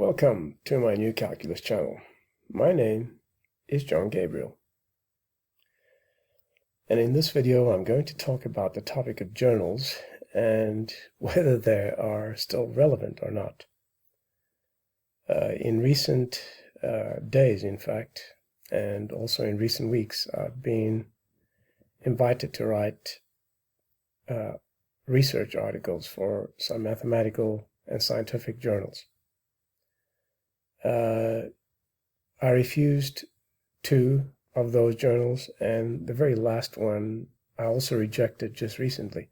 Welcome to my new calculus channel. My name is John Gabriel. And in this video I'm going to talk about the topic of journals and whether they are still relevant or not. In recent days, in fact, and also in recent weeks, I've been invited to write research articles for some mathematical and scientific journals. I refused 2 of those journals, and the very last one I also rejected just recently.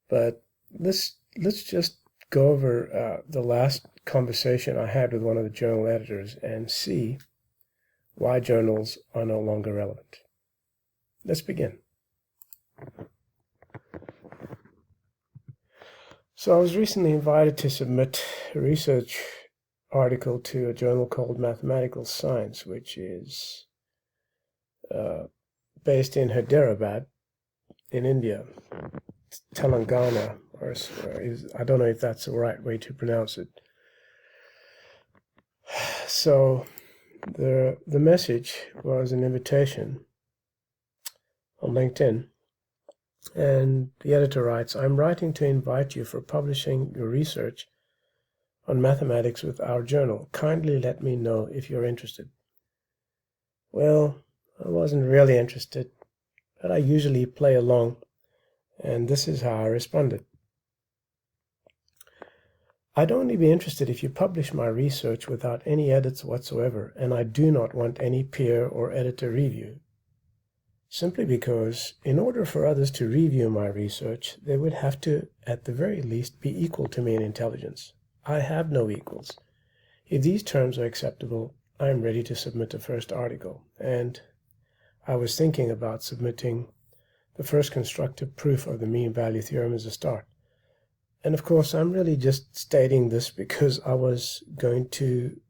But let's just go over the last conversation I had with one of the journal editors and see why journals are no longer relevant. Let's begin. So I was recently invited to submit a research article to a journal called Mathematical Science, which is based in Hyderabad in India, Telangana, or I don't know if that's the right way to pronounce it. So the message was an invitation on LinkedIn, and the editor writes, "I'm writing to invite you for publishing your research on mathematics with our journal. Kindly let me know if you're interested." Well, I wasn't really interested, but I usually play along, and this is how I responded. "I'd only be interested if you publish my research without any edits whatsoever, and I do not want any peer or editor review. Simply because, in order for others to review my research, they would have to, at the very least, be equal to me in intelligence. I have no equals. If these terms are acceptable, I am ready to submit the first article." And I was thinking about submitting the first constructive proof of the mean value theorem as a start. And of course, I'm really just stating this because I was going to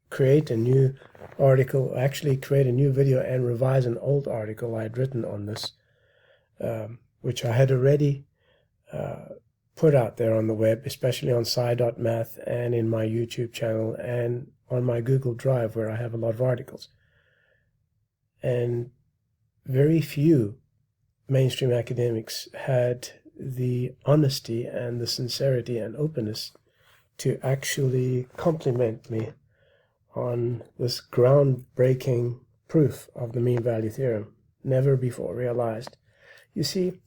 create a new article, actually create a new video and revise an old article I had written on this, which I had already put out there on the web, especially on sci.math and in my YouTube channel and on my Google Drive, where I have a lot of articles. And very few mainstream academics had the honesty and the sincerity and openness to actually compliment me on this groundbreaking proof of the mean value theorem, never before realized. You see,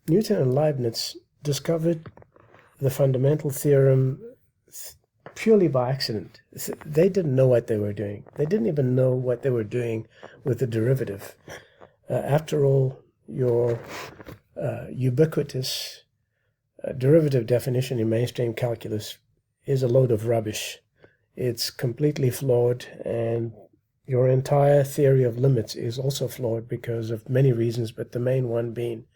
Newton and Leibniz discovered the fundamental theorem purely by accident. They didn't know what they were doing. They didn't even know what they were doing with the derivative. After all, your ubiquitous derivative definition in mainstream calculus is a load of rubbish. It's completely flawed, and your entire theory of limits is also flawed because of many reasons, but the main one being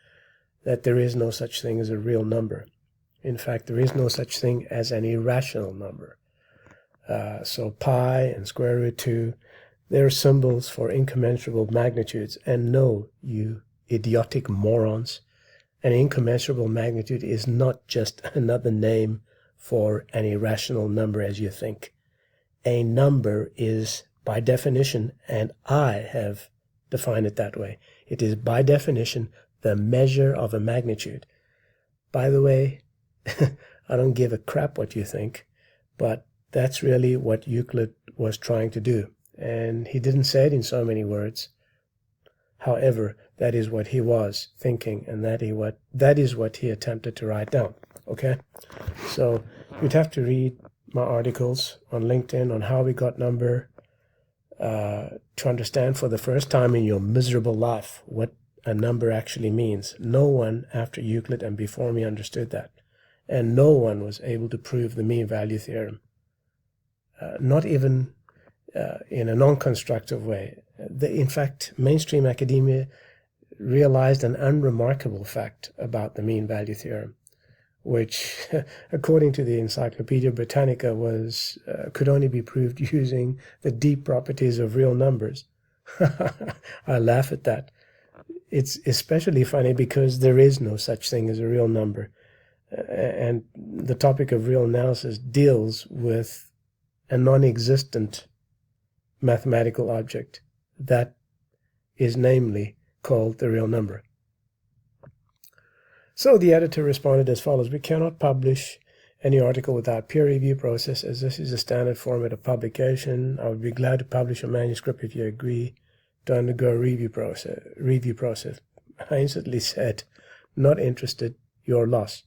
that there is no such thing as a real number. In fact, there is no such thing as an irrational number. So pi and square root 2, they're symbols for incommensurable magnitudes. And no, you idiotic morons, an incommensurable magnitude is not just another name for an irrational number as you think. A number is, by definition, and I have defined it that way, it is by definition the measure of a magnitude. By the way, I don't give a crap what you think, but that's really what Euclid was trying to do. And he didn't say it in so many words. However, that is what he was thinking, and that is what he attempted to write down. Okay? So you'd have to read my articles on LinkedIn on how we got number to understand for the first time in your miserable life what a number actually means. No one after Euclid and before me understood that. And no one was able to prove the mean value theorem. Not even in a non-constructive way. In fact, mainstream academia realized an unremarkable fact about the mean value theorem, which, according to the Encyclopedia Britannica, could only be proved using the deep properties of real numbers. I laugh at that. It's especially funny because there is no such thing as a real number. And the topic of real analysis deals with a non-existent mathematical object. That is namely called the real number. So the editor responded as follows: we cannot publish any article without peer review process, as this is a standard format of publication. I would be glad to publish a manuscript if you agree to undergo a review process. I instantly said, not interested, your loss.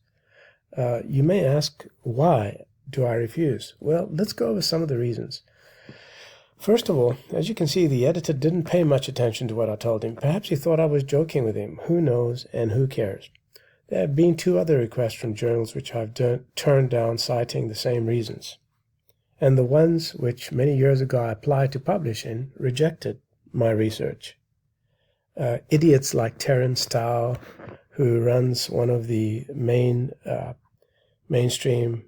You may ask, why do I refuse? Well, let's go over some of the reasons. First of all, as you can see, the editor didn't pay much attention to what I told him. Perhaps he thought I was joking with him. Who knows, and who cares? There have been 2 other requests from journals which I've turned down, citing the same reasons. And the ones which many years ago I applied to publish in rejected my research. Idiots like Terence Tao, who runs one of the mainstream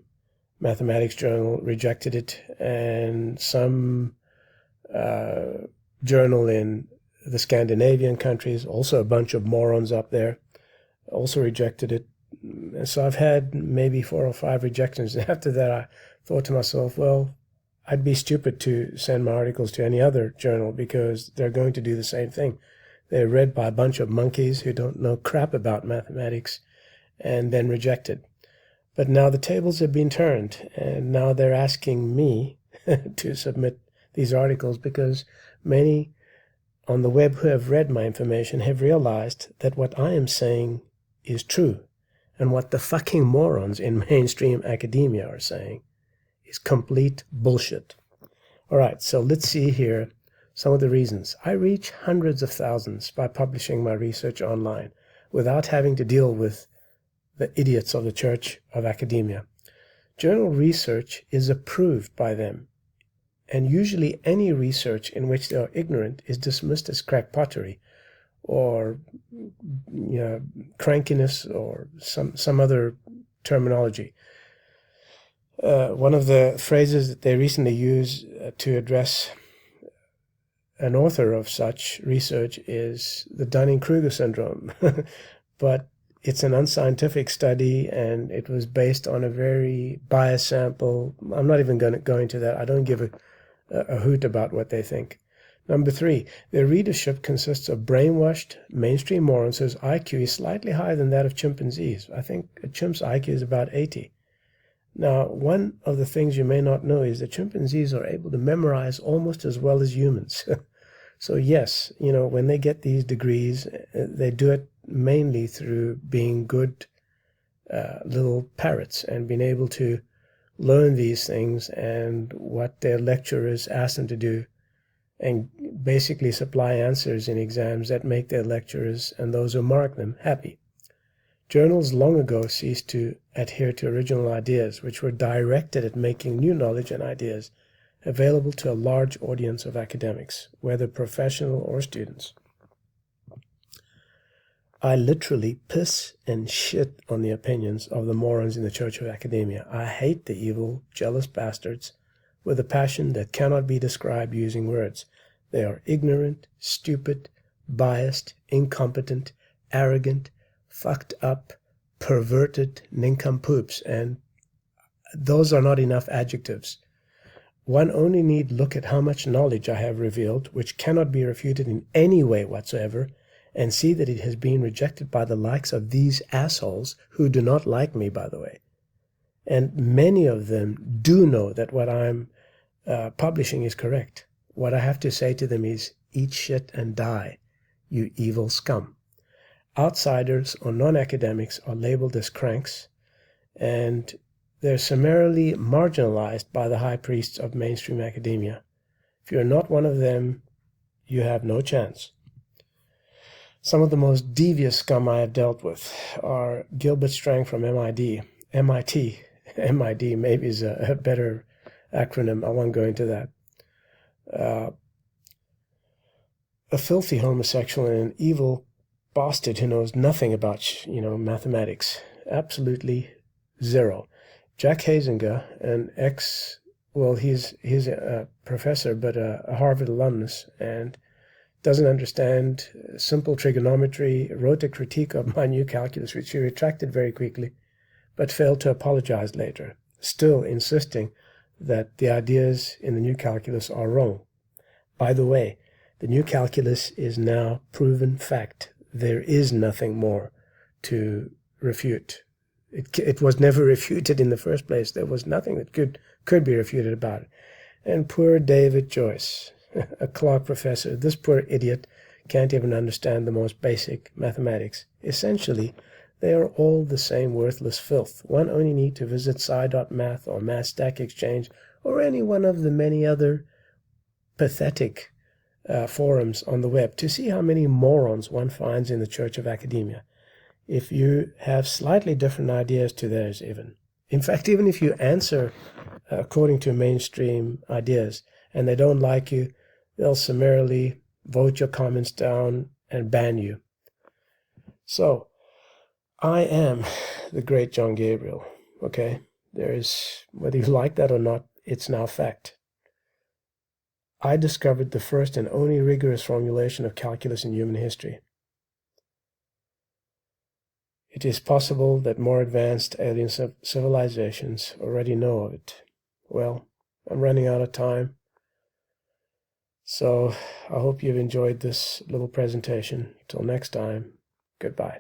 mathematics journal, rejected it, and some journal in the Scandinavian countries, also a bunch of morons up there, also rejected it. So I've had maybe 4 or 5 rejections. After that, I thought to myself, well, I'd be stupid to send my articles to any other journal because they're going to do the same thing. They're read by a bunch of monkeys who don't know crap about mathematics and then rejected. But now the tables have been turned, and now they're asking me to submit these articles because many on the web who have read my information have realized that what I am saying is true, and what the fucking morons in mainstream academia are saying is complete bullshit. All right, so let's see here some of the reasons. I reach hundreds of thousands by publishing my research online without having to deal with the idiots of the Church of Academia. Journal research is approved by them, and usually any research in which they are ignorant is dismissed as crackpottery or crankiness or some other terminology. One of the phrases that they recently used to address an author of such research is the Dunning-Kruger syndrome. But it's an unscientific study, and it was based on a very biased sample. I'm not even going to go into that. I don't give a hoot about what they think. Number 3, their readership consists of brainwashed mainstream morons whose IQ is slightly higher than that of chimpanzees. I think a chimp's IQ is about 80. Now, one of the things you may not know is that chimpanzees are able to memorize almost as well as humans. So yes, when they get these degrees, they do it mainly through being good little parrots and being able to learn these things and what their lecturers ask them to do, and basically supply answers in exams that make their lecturers and those who mark them happy. Journals long ago ceased to adhere to original ideas, which were directed at making new knowledge and ideas available to a large audience of academics, whether professional or students. I literally piss and shit on the opinions of the morons in the Church of Academia. I hate the evil, jealous bastards with a passion that cannot be described using words. They are ignorant, stupid, biased, incompetent, arrogant, fucked up, perverted nincompoops, and those are not enough adjectives. One only need look at how much knowledge I have revealed, which cannot be refuted in any way whatsoever, and see that it has been rejected by the likes of these assholes, who do not like me, by the way. And many of them do know that what I'm publishing is correct. What I have to say to them is, eat shit and die, you evil scum. Outsiders or non-academics are labeled as cranks, and they're summarily marginalized by the high priests of mainstream academia. If you're not one of them, you have no chance. Some of the most devious scum I have dealt with are Gilbert Strang from MIT maybe is a better acronym. I won't go into that. A filthy homosexual and an evil bastard who knows nothing about mathematics. Absolutely zero. Jack Hazinger, he's a professor, but a Harvard alumnus, and doesn't understand simple trigonometry, wrote a critique of my new calculus, which he retracted very quickly, but failed to apologize later, still insisting that the ideas in the new calculus are wrong. By the way, the new calculus is now proven fact. There is nothing more to refute. It was never refuted in the first place. There was nothing that could be refuted about it. And poor David Joyce, a Clark professor, this poor idiot can't even understand the most basic mathematics. Essentially, they are all the same worthless filth. One only need to visit sci.math or Math Stack Exchange or any one of the many other pathetic forums on the web to see how many morons one finds in the Church of Academia. If you have slightly different ideas to theirs even. In fact, even if you answer according to mainstream ideas and they don't like you, they'll summarily vote your comments down and ban you. So, I am the great John Gabriel, okay? There is, whether you like that or not, it's now fact. I discovered the first and only rigorous formulation of calculus in human history. It is possible that more advanced alien civilizations already know of it. Well, I'm running out of time. So I hope you've enjoyed this little presentation. Till next time, goodbye.